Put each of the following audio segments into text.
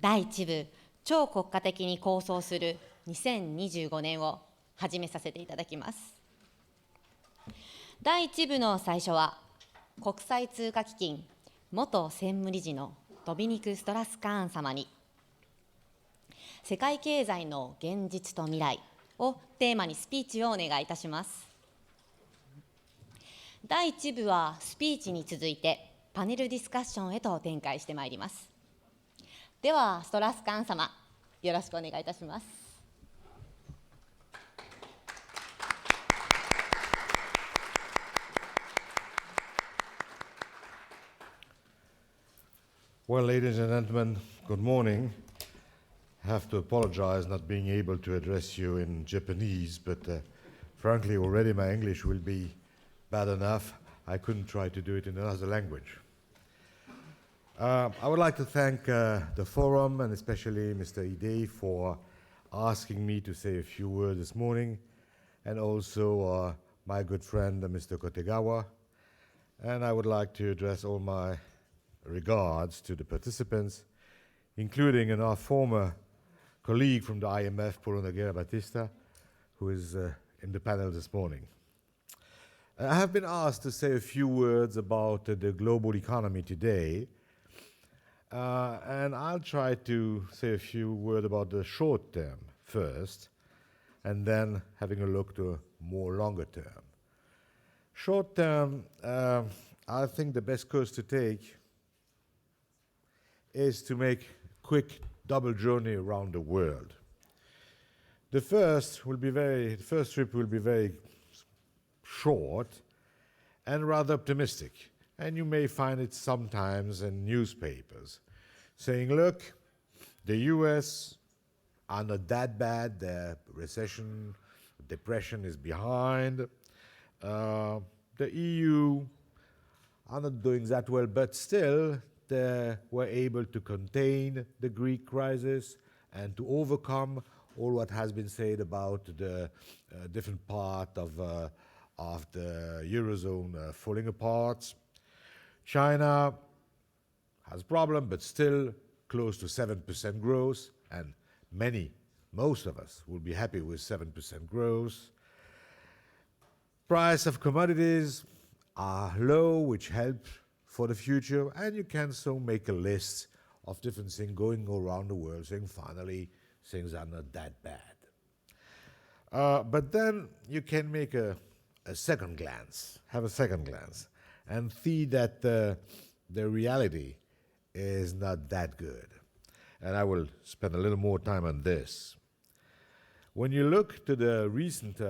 第一部超国家的に構想する2025年を始めさせていただきます。第一部の最初は、国際通貨基金元専務理事のドミニク・ストラスカーン様に、世界経済の現実と未来をテーマにスピーチをお願いいたします。第1部はスピーチに続いてパネルディスカッションへと展開してまいります。ではストラスカーン様、よろしくお願いいたします。Well, ladies and gentlemen, good morning. I have to apologize not being able to address you in Japanese, but frankly, already my English will be bad enough. I couldn't try to do it in another language. I would like to thank the forum and especially Mr. Ide for asking me to say a few words this morning, and also my good friend Mr. Kotegawa. And I would like to address all my regards to the participants, including our former colleague from the IMF, Paulo Nogueira Batista, who is in the panel this morning. I have been asked to say a few words about the global economy today, and I'll try to say a few words about the short term first, and then having a look to a more longer term. Short term, I think the best course to take is to make a quick double journey around the world. The first trip will be very short and rather optimistic, and you may find it sometimes in newspapers saying, look, the US are not that bad, the recession, depression is behind, the EU are not doing that well, but still they were able to contain the Greek crisis and to overcome all what has been said about the different part of the Eurozone falling apart. China has a problem, but still close to 7% growth, and most of us will be happy with 7% growth. Price of commodities are low, which help for the future, and you can so make a list of different things going around the world saying finally things are not that bad. But then you can make a second glance, and see that the reality is not that good. And I will spend a little more time on this. When you look to the recent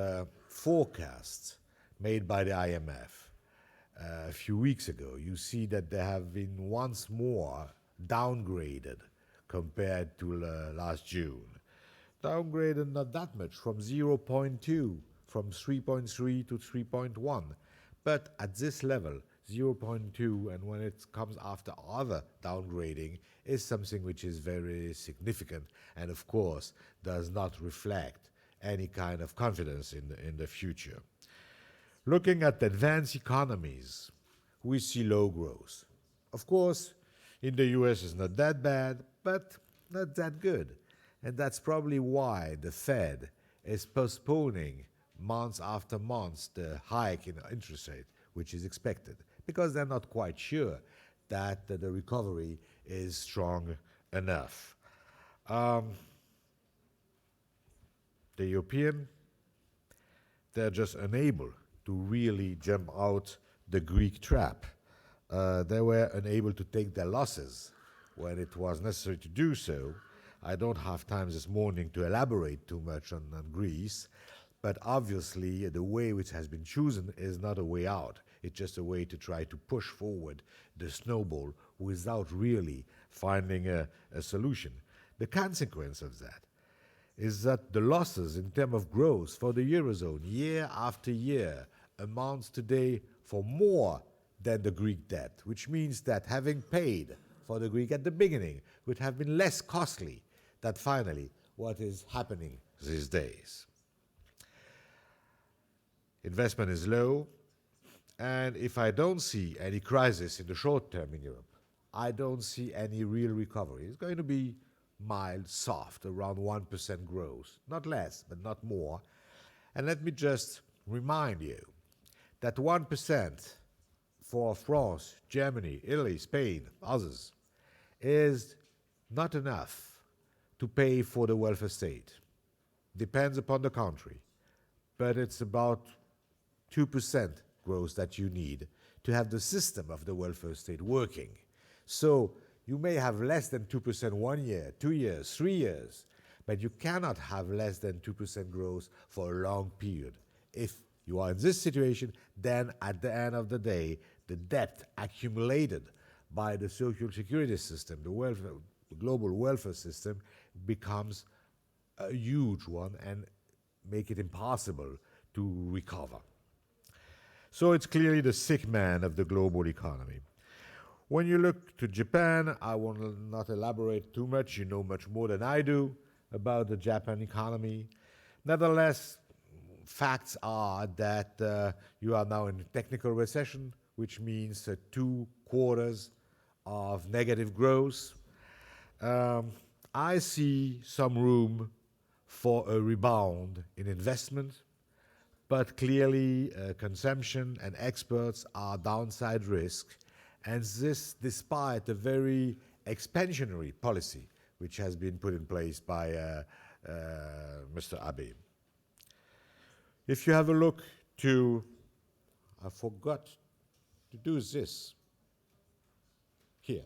forecasts made by the IMF, a few weeks ago, you see that they have been once more downgraded compared to last June. Downgraded not that much, from 0.2, from 3.3 to 3.1. But at this level, 0.2, and when it comes after other downgrading, is something which is very significant and, of course, does not reflect any kind of confidence in the future. Looking at advanced economies, we see low growth. Of course, in the US it's not that bad, but not that good. And that's probably why the Fed is postponing months after months the hike in interest rate, which is expected, because they're not quite sure that the recovery is strong enough. The European, they're just unable to really jump out the Greek trap. They were unable to take their losses when it was necessary to do so. I don't have time this morning to elaborate too much on Greece, but obviously the way which has been chosen is not a way out. It's just a way to try to push forward the snowball without really finding a solution. The consequence of that is that the losses in terms of growth for the Eurozone year after year amounts today for more than the Greek debt, which means that having paid for the Greek at the beginning would have been less costly than finally what is happening these days. Investment is low, and if I don't see any crisis in the short term in Europe, I don't see any real recovery. It's going to be mild, soft, around 1% growth. Not less, but not more. And let me just remind you that 1% for France, Germany, Italy, Spain, others, is not enough to pay for the welfare state. Depends upon the country, but it's about 2% growth that you need to have the system of the welfare state working. So you may have less than 2% 1 year, 2 years, 3 years, but you cannot have less than 2% growth for a long period. If you are in this situation, then at the end of the day, the debt accumulated by the social security system, the global welfare system, becomes a huge one and make it impossible to recover. So it's clearly the sick man of the global economy. When you look to Japan, I will not elaborate too much. You know much more than I do about the Japan economy. Nevertheless, facts are that you are now in technical recession, which means 2 quarters of negative growth. I see some room for a rebound in investment, but clearly consumption and exports are downside risk, and this despite a very expansionary policy which has been put in place by Mr. Abe. If you have a look to, I forgot to do this here.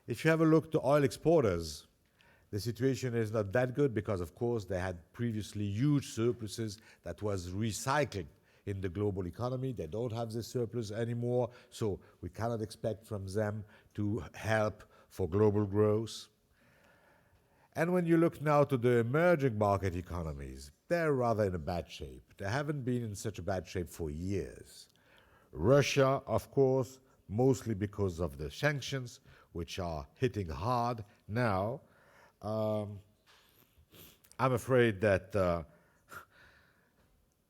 If you have a look to oil exporters, the situation is not that good because, of course, they had previously huge surpluses that was recycled in the global economy. They don't have this surplus anymore, so we cannot expect from them to help for global growth. And when you look now to the emerging market economies, they're rather in a bad shape. They haven't been in such a bad shape for years. Russia, of course, mostly because of the sanctions, which are hitting hard now. I'm afraid that the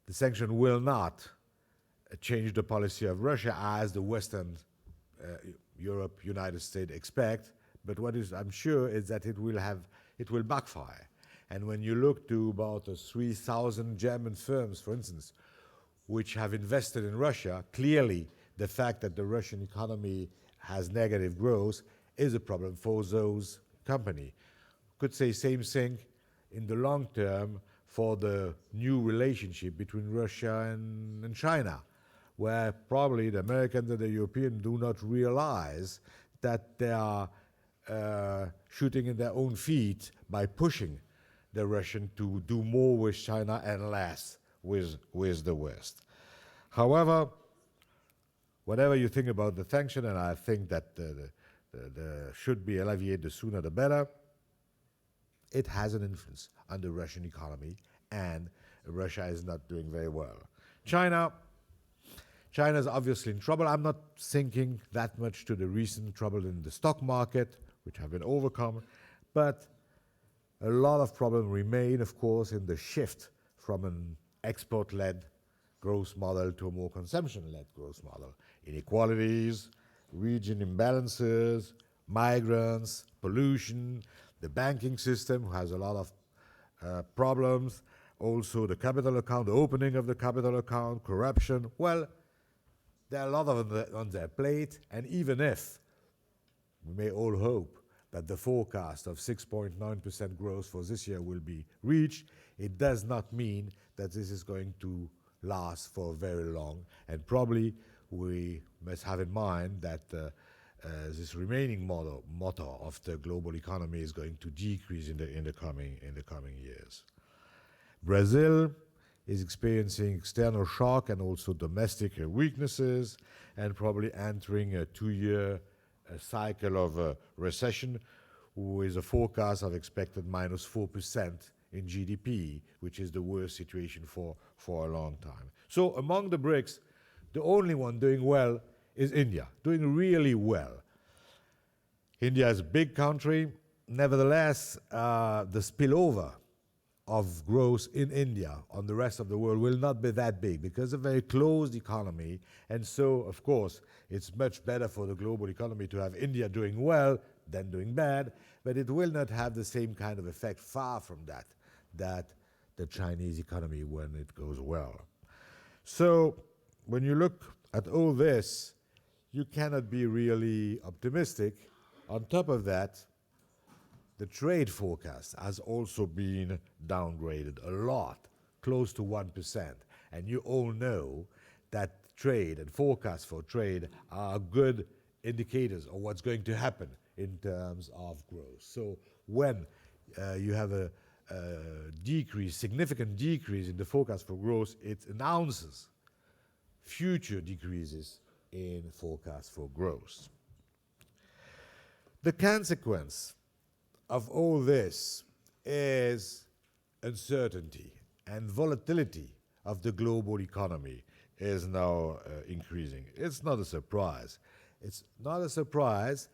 sanction will not change the policy of Russia as the Western Europe, United States expect. But what is, I'm sure, is that it will backfire. And when you look to about 3,000 German firms, for instance, which have invested in Russia, clearly the fact that the Russian economy has negative growth is a problem for those companies. Could say same thing in the long term for the new relationship between Russia and China, where probably the Americans and the Europeans do not realize that they are shooting in their own feet by pushing the Russians to do more with China and less with the West. However, whatever you think about the sanction, and I think that the should be alleviated, the sooner the better, it has an influence on the Russian economy, and Russia is not doing very well. China is obviously in trouble. I'm not thinking that much to the recent trouble in the stock market, which have been overcome, but a lot of problems remain, of course, in the shift from an export-led growth model to a more consumption-led growth model. Inequalities, region imbalances, migrants, pollution, the banking system has a lot of problems, also the capital account, the opening of the capital account, corruption. Well, there are a lot of them on their plate, and even if we may all hope that the forecast of 6.9% growth for this year will be reached, it does not mean that this is going to last for very long, and probably we must have in mind that this remaining motor of the global economy is going to decrease in the coming years. Brazil is experiencing external shock and also domestic weaknesses, and probably entering a 2-year cycle of recession, with a forecast of expected -4% in GDP, which is the worst situation for a long time. So among the BRICS, the only one doing well is India, doing really well. India is a big country. Nevertheless, the spillover of growth in India on the rest of the world will not be that big because it's a very closed economy. And so, of course, it's much better for the global economy to have India doing well than doing bad. but it will not have the same kind of effect, far from that, that the Chinese economy when it goes well. So when you look at all this, you cannot be really optimistic. On top of that, the trade forecast has also been downgraded a lot, close to 1%. And you all know that trade and forecasts for trade are good indicators of what's going to happen in terms of growth. So when you have a decrease, significant decrease in the forecast for growth, it announces future decreases in forecast for growth. The consequence of all this is uncertainty and volatility of the global economy is now increasing. It's not a surprise. It's not a surprise,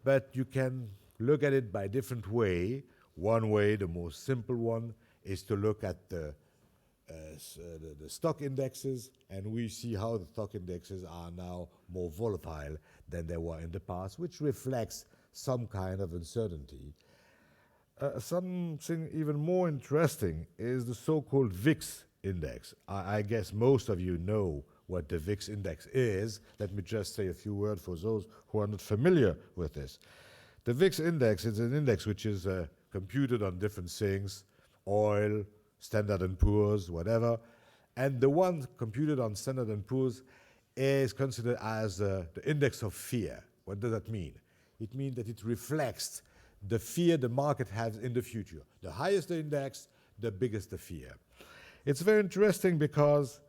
but you can look at it by different way. One way, the most simple one, is to look at the stock indexes, and we see how the stock indexes are now more volatile than they were in the past, which reflects some kind of uncertainty. Something even more interesting is the so-called VIX index. I guess most of you know what the VIX index is. Let me just say a few words for those who are not familiar with this. The VIX index is an index which is computed on different things, oil, Standard & Poor's, whatever. And the one computed on Standard & Poor's is considered as the index of fear. What does that mean? It means that it reflects the fear the market has in the future. The higher the index, the bigger the fear. It's very interesting because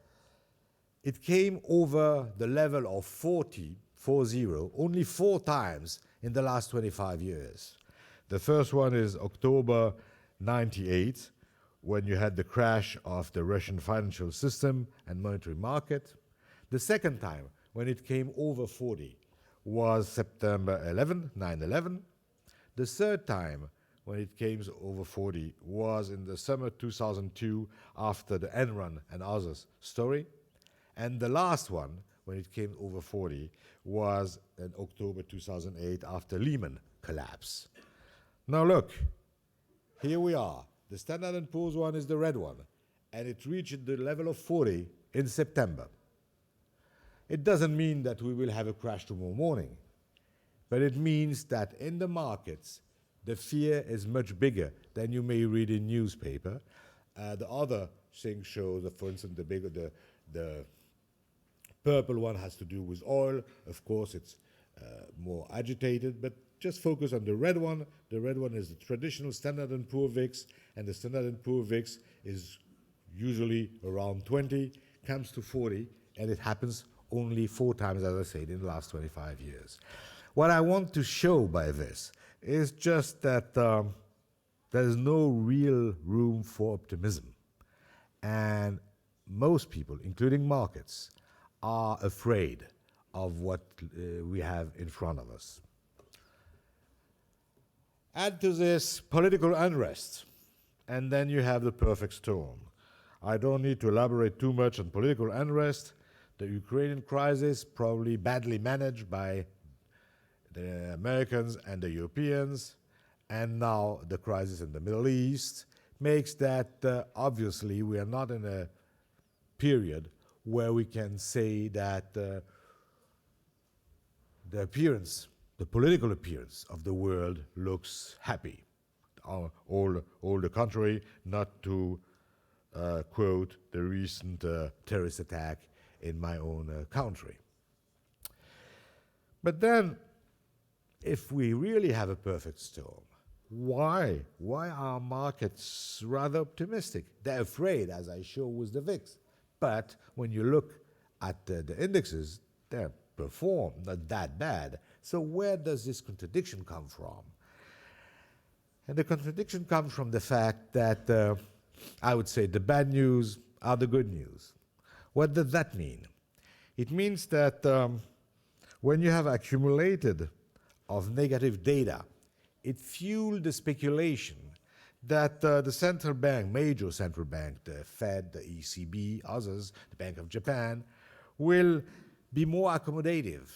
it came over the level of 40 only 4 times in the last 25 years. The first one is October 98, when you had the crash of the Russian financial system and monetary market. The second time, when it came over 40, was September 11, 9/11. The third time, when it came over 40, was in the summer 2002, after the Enron and others story. And the last one, when it came over 40, was in October 2008, after Lehman collapse. Now look, here we are. The Standard & Poor's one is the red one, and it reached the level of 40 in September. It doesn't mean that we will have a crash tomorrow morning, but it means that in the markets, the fear is much bigger than you may read in newspaper. The other thing shows that, for instance, the purple one has to do with oil. Of course, it's more agitated, but just focus on the red one. The red one is the traditional Standard & Poor's VIX, and the Standard & Poor's VIX is usually around 20, comes to 40, and it happens only 4 times, as I said, in the last 25 years. What I want to show by this is just that there is no real room for optimism. And most people, including markets, are afraid of what we have in front of us. Add to this political unrest, and then you have the perfect storm. I don't need to elaborate too much on political unrest. The Ukrainian crisis, probably badly managed by the Americans and the Europeans, and now the crisis in the Middle East, makes that obviously we are not in a period where we can say that the political appearance of the world looks happy. All the contrary, not to quote the recent terrorist attack in my own country. But then, if we really have a perfect storm, why are markets rather optimistic? They're afraid, as I show with the VIX. But when you look at the indexes, they perform not that bad. So where does this contradiction come from? And the contradiction comes from the fact that I would say the bad news are the good news. What does that mean? It means that when you have accumulated of negative data, it fueled the speculation that the central bank, major central bank, the Fed, the ECB, others, the Bank of Japan, will be more accommodative.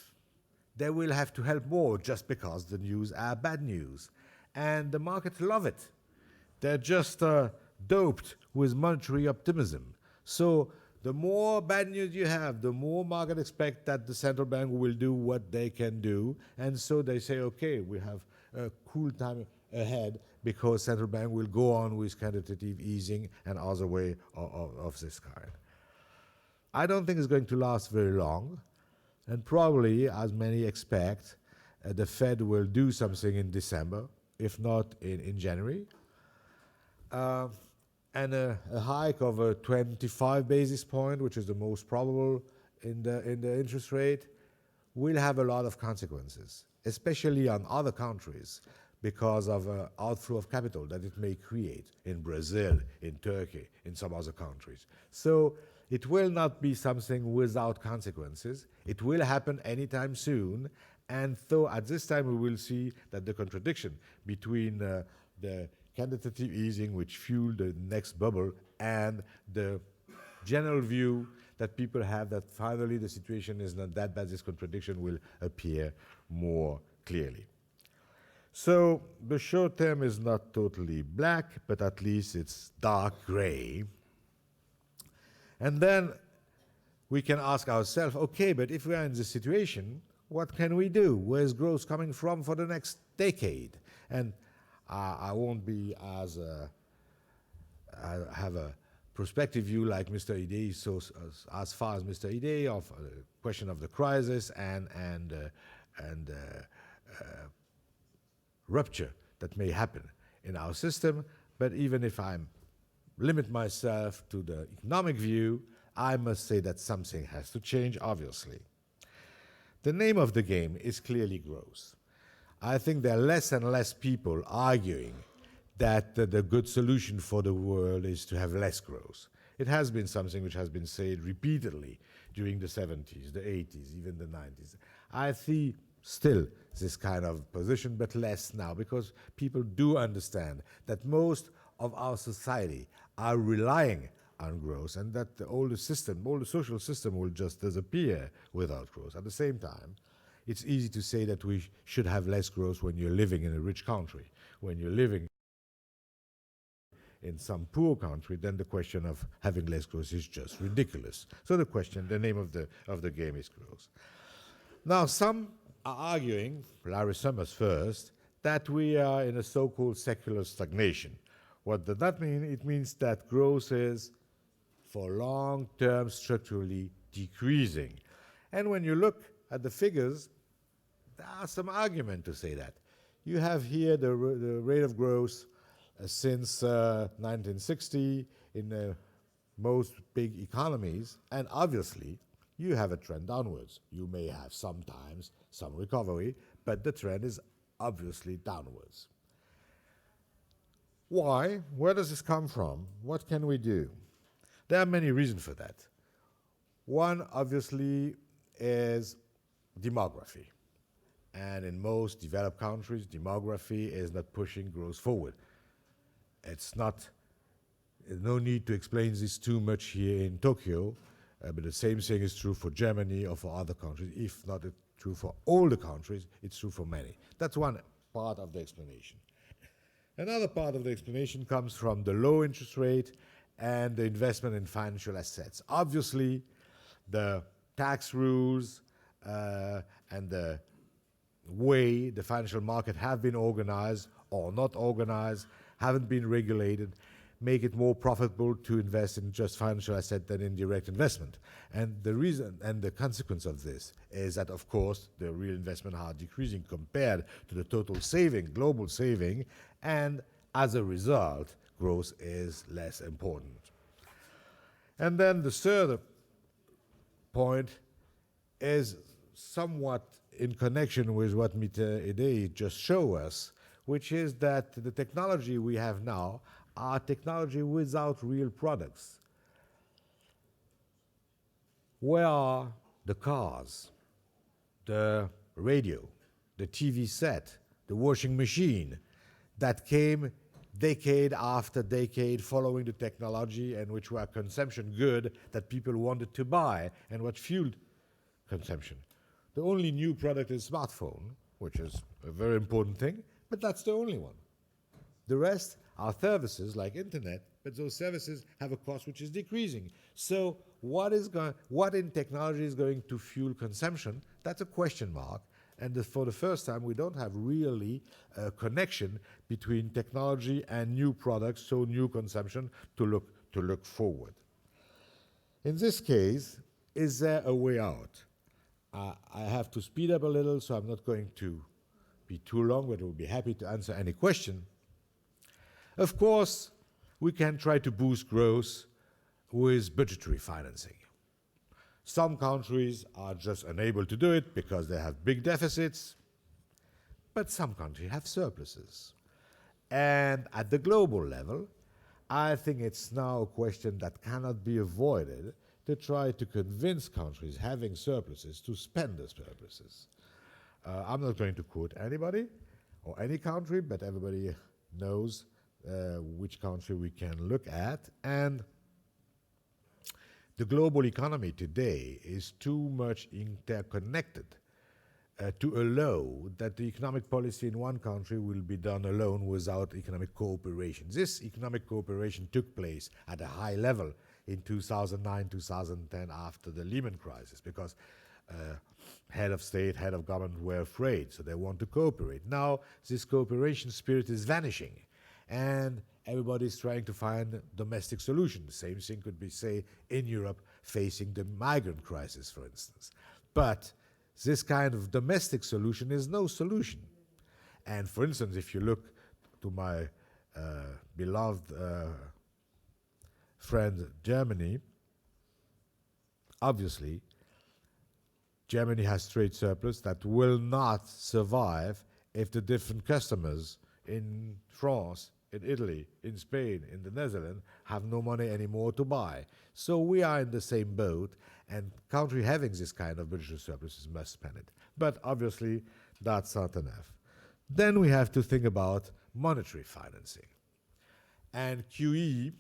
They will have to help more just because the news are bad news. and the markets love it. They're just doped with monetary optimism. So the more bad news you have, the more market expect that the central bank will do what they can do, and so they say, okay, we have a cool time ahead because central bank will go on with quantitative easing and other way of this kind. I don't think it's going to last very long, and probably, as many expect, the Fed will do something in December, if not in January. And a hike of 25 basis points, which is the most probable in the interest rate, will have a lot of consequences, especially on other countries, because of outflow of capital that it may create in Brazil, in Turkey, in some other countries. So it will not be something without consequences. It will happen anytime soon, and so at this time we will see that the contradiction between the quantitative easing, which fueled the next bubble, and the general view that people have that finally the situation is not that bad, this contradiction will appear more clearly. So the short term is not totally black, but at least it's dark gray. And then we can ask ourselves, okay, but if we are in this situation, what can we do? Where's growth coming from for the next decade? And I won't be as I have a prospective view like Mr. Ide, so as far as Mr. Ide of the question of the crisis and rupture that may happen in our system. But even if I limit myself to the economic view, I must say that something has to change, obviously. The name of the game is clearly growth. I think there are less and less people arguing that the good solution for the world is to have less growth. It has been something which has been said repeatedly during the 70s, the 80s, even the 90s. I see still this kind of position, but less now, because people do understand that most of our society are relying on growth, and that the older system, all the social system will just disappear without growth. At the same time, it's easy to say that we should have less growth when you're living in a rich country. When you're living in some poor country, then the question of having less growth is just ridiculous. So the name of the game is growth. Now, some are arguing, Larry Summers first, that we are in a so-called secular stagnation. What does that mean? It means that growth is, for long term, structurally decreasing. And when you look at the figures, there are some argument to say that. You have here the rate of growth since 1960 in most big economies, and obviously you have a trend downwards. You may have sometimes some recovery, but the trend is obviously downwards. Why? Where does this come from? What can we do? There are many reasons for that. One, obviously, is demography. And in most developed countries, demography is not pushing growth forward. It's not, no need to explain this too much here in Tokyo, but the same thing is true for Germany or for other countries. If not true for all the countries, it's true for many. That's one part of the explanation. Another part of the explanation comes from the low interest rate and the investment in financial assets. Obviously, the tax rules and the way the financial market have been organized or not organized, haven't been regulated, make it more profitable to invest in just financial asset than in direct investment. And the reason and the consequence of this is that, of course, the real investment are decreasing compared to the total saving, global saving, and as a result, growth is less important. And then the third point is somewhat in connection with what Mr. Ide just showed us, which is that the technology we have now are technology without real products. Where are the cars, the radio, the TV set, the washing machine that came decade after decade following the technology and which were consumption good that people wanted to buy and what fueled consumption? The only new product is smartphone, which is a very important thing, but that's the only one. The rest are services like internet, but those services have a cost which is decreasing. So what in technology is going to fuel consumption? That's a question mark. And for the first time, we don't have really a connection between technology and new products, so new consumption to look forward. In this case, is there a way out? I have to speed up a little, so I'm not going to be too long, but I will be happy to answer any question. Of course, we can try to boost growth with budgetary financing. Some countries are just unable to do it because they have big deficits, but some countries have surpluses. And at the global level, I think it's now a question that cannot be avoided to try to convince countries having surpluses to spend those surpluses. I'm not going to quote anybody or any country, but everybody knows which country we can look at. And the global economy today is too much interconnected to allow that the economic policy in one country will be done alone without economic cooperation. This economic cooperation took place at a high level in 2009, 2010 after the Lehman crisis because head of state, head of government were afraid, so they want to cooperate. Now this cooperation spirit is vanishing and everybody's trying to find domestic solutions. The same thing could be said in Europe facing the migrant crisis, for instance. But this kind of domestic solution is no solution. And for instance, if you look to my beloved friend Germany, obviously Germany has trade surplus that will not survive if the different customers in France, in Italy, in Spain, in the Netherlands have no money anymore to buy. So we are in the same boat, and country having this kind of budgetary surpluses must spend it. But obviously, that's not enough. Then we have to think about monetary financing. And QE,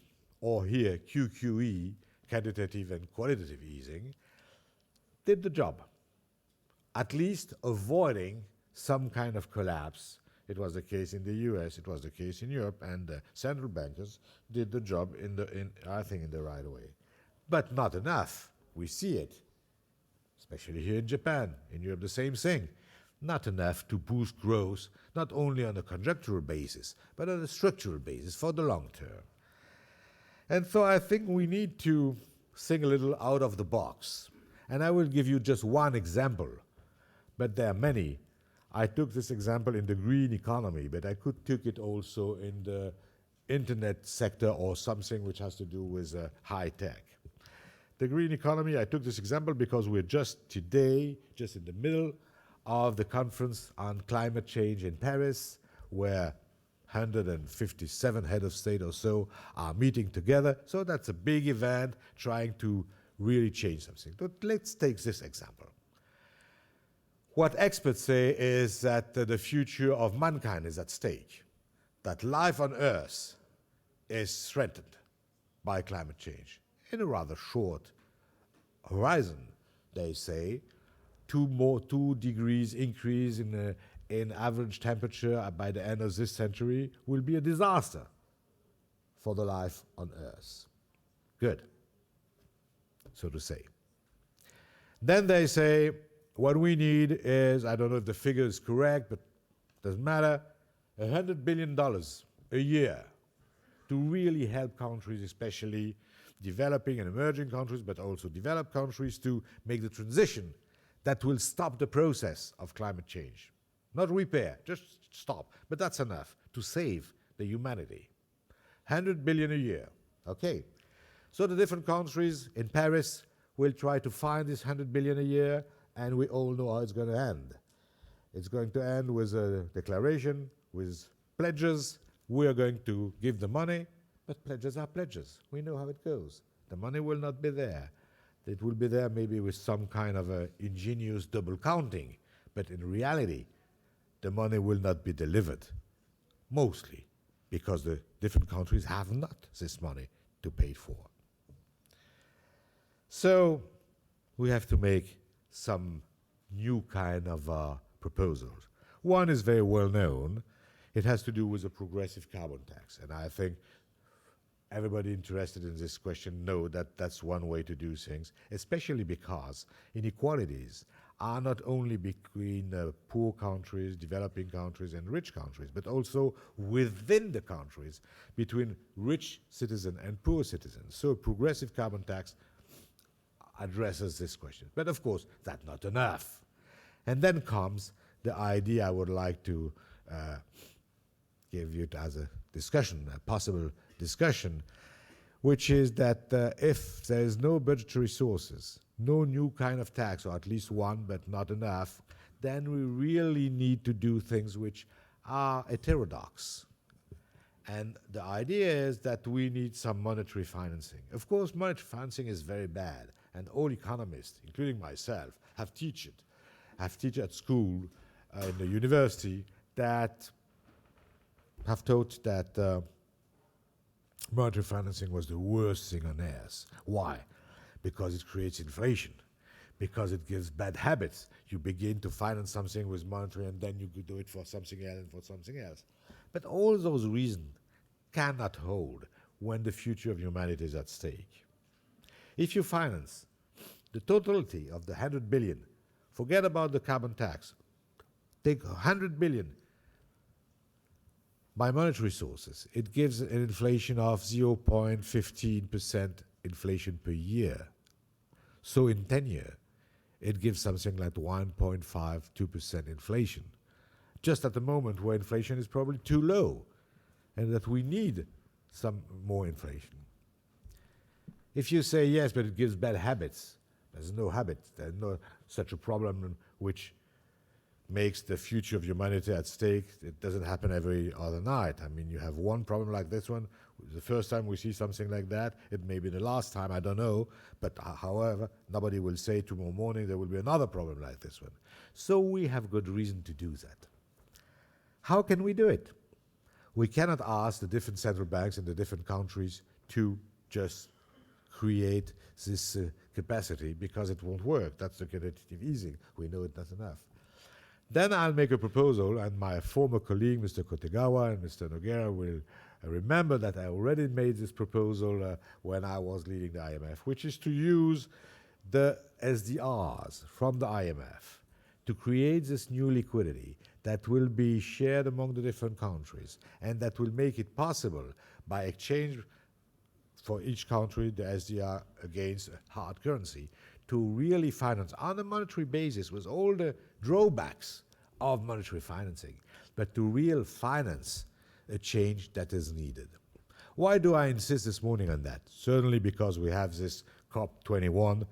or here QQE, quantitative and qualitative easing, did the job, at least avoiding some kind of collapse. It was the case in the US, it was the case in Europe, and the central bankers did the job I think in the right way. But not enough. We see it, especially here in Japan, in Europe the same thing. Not enough to boost growth, not only on a conjunctural basis, but on a structural basis for the long term. And so I think we need to think a little out of the box. And I will give you just one example, but there are many. I took this example in the green economy, but I could take it also in the internet sector or something which has to do with high tech. The green economy, I took this example because we're just today, just in the middle of the conference on climate change in Paris, where 157 head of state or so are meeting together. So that's a big event trying to really change something. But let's take this example. What experts say is that the future of mankind is at stake, that life on Earth is threatened by climate change. In a rather short horizon, they say, 2 degrees increase in average temperature by the end of this century will be a disaster for the life on Earth. Good, so to say. Then they say, what we need is, I don't know if the figure is correct, but it doesn't matter, $100 billion a year to really help countries, especially developing and emerging countries, but also developed countries, to make the transition that will stop the process of climate change. Not repair, just stop. But that's enough to save the humanity. 100 billion a year. Okay. So the different countries in Paris will try to find this 100 billion a year, and we all know how it's going to end. It's going to end with a declaration, with pledges. We are going to give the money, but pledges are pledges. We know how it goes. The money will not be there. It will be there maybe with some kind of a ingenious double counting, but in reality, the money will not be delivered, mostly because the different countries have not this money to pay for. So we have to make some new kind of proposals. One is very well known. It has to do with a progressive carbon tax. And I think everybody interested in this question know that that's one way to do things, especially because inequalities are not only between poor countries, developing countries, and rich countries, but also within the countries, between rich citizens and poor citizens. So a progressive carbon tax addresses this question. But of course, that's not enough. And then comes the idea I would like to give you as a discussion, a possible discussion, which is that if there is no budgetary sources, no new kind of tax, or at least one, but not enough, then we really need to do things which are heterodox. And the idea is that we need some monetary financing. Of course, monetary financing is very bad, and all economists, including myself, have taught at school, in the university, that have taught that monetary financing was the worst thing on earth. Why? Because it creates inflation, because it gives bad habits. You begin to finance something with monetary and then you could do it for something else and for something else. But all those reasons cannot hold when the future of humanity is at stake. If you finance the totality of the 100 billion, forget about the carbon tax, take 100 billion by monetary sources, it gives an inflation of 0.15% inflation per year. So in 10 years, it gives something like 1.52% inflation, just at the moment where inflation is probably too low, and that we need some more inflation. If you say, yes, but it gives bad habits, there's no habit, there's no such a problem which makes the future of humanity at stake. It doesn't happen every other night. I mean, you have one problem like this one. The first time we see something like that, it may be the last time, I don't know. But however, nobody will say tomorrow morning there will be another problem like this one. So we have good reason to do that. How can we do it? We cannot ask the different central banks in the different countries to just create this capacity, because it won't work. That's the quantitative easing. We know it's not enough. Then I'll make a proposal, and my former colleague, Mr. Kotegawa and Mr. Noguera, will remember that I already made this proposal when I was leading the IMF, which is to use the SDRs from the IMF to create this new liquidity that will be shared among the different countries, and that will make it possible by exchange for each country the SDR against a hard currency to really finance on a monetary basis with all the drawbacks of monetary financing, but to real finance a change that is needed. Why do I insist this morning on that? Certainly because we have this COP21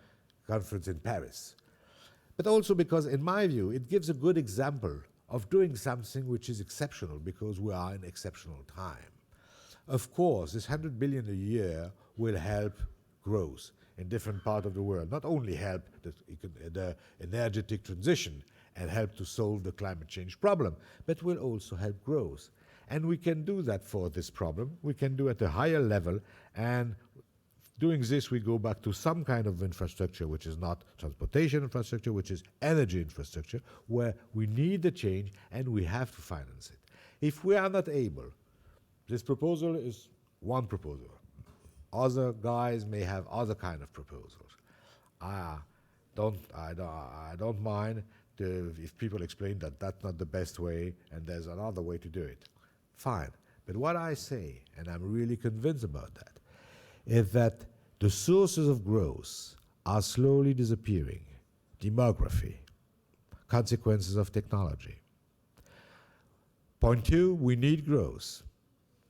conference in Paris, but also because, in my view, it gives a good example of doing something which is exceptional, because we are in exceptional time. Of course, this 100 billion a year will help growth in different parts of the world, not only help the energetic transition and help to solve the climate change problem, but will also help growth. And we can do that for this problem. We can do it at a higher level, and doing this, we go back to some kind of infrastructure which is not transportation infrastructure, which is energy infrastructure, where we need the change and we have to finance it. If we are not able, this proposal is one proposal. Other guys may have other kind of proposals. I don't mind if people explain that that's not the best way and there's another way to do it. Fine. But what I say, and I'm really convinced about that, is that the sources of growth are slowly disappearing. Demography, consequences of technology. Point 2, we need growth.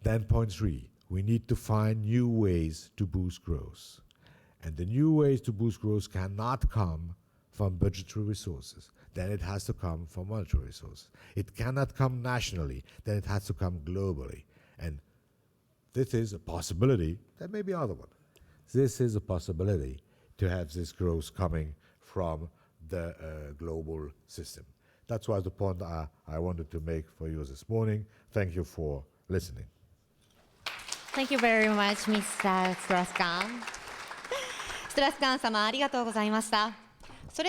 Then point 3, we need to find new ways to boost growth. And the new ways to boost growth cannot come from budgetary resources. Then it has to come from monetary resources. It cannot come nationally. Then it has to come globally. And this is a possibility. There may be other one. This is a possibility to have this growth coming from the global system. That's why the point I wanted to make for you this morning. Thank you for listening. Thank you very much, Mr. Strauss-Kahn. ストラスカーン様、ありがとうございました。それで